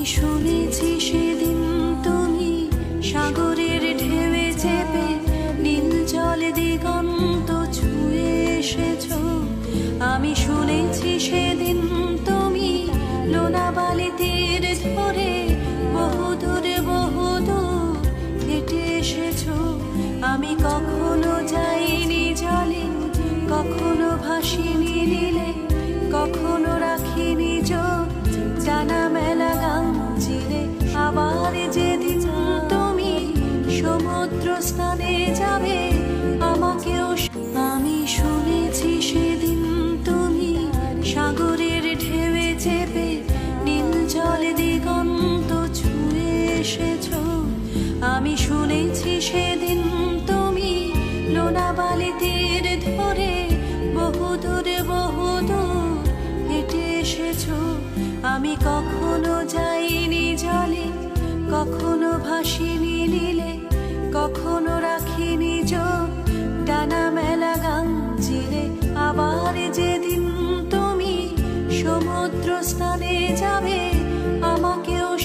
শুনেছি সেদিন তুমি সাগরের ঢেউয়ে চেপে নীল জলে দিগন্ত ছুঁয়ে এসেছো। আমি শুনেছি সেদিন তুমি লোনাবালি তীর ধরে বহুদূর হেঁটে এসেছো। আমি কখনো যাইনি জলে, কখনো ভাসিনি নীলে, কখনো রাখিনি চোখ জানা মেলা গান চিলে। আবার যেদিন তুমি সমুদ্র স্নানে যাবে আমাকেও আমি শুনেছি সেদিন তুমি সাগরের ঢেউয়ে চেপে নীল জলে দিগন্ত ছুঁয়ে এসেছো। আমি শুনেছি সেদিন তুমি লোনাবালি তীর ধরে বহুদূর হেঁটে এসেছো। আমি কখনো যাইনি জলে, কখনো ভাসিনি নীলে, কখনো রাখিনি চোখ ডানা মেলা গান চিলে। আবার যেদিন তুমি সমুদ্র স্নানে যাবে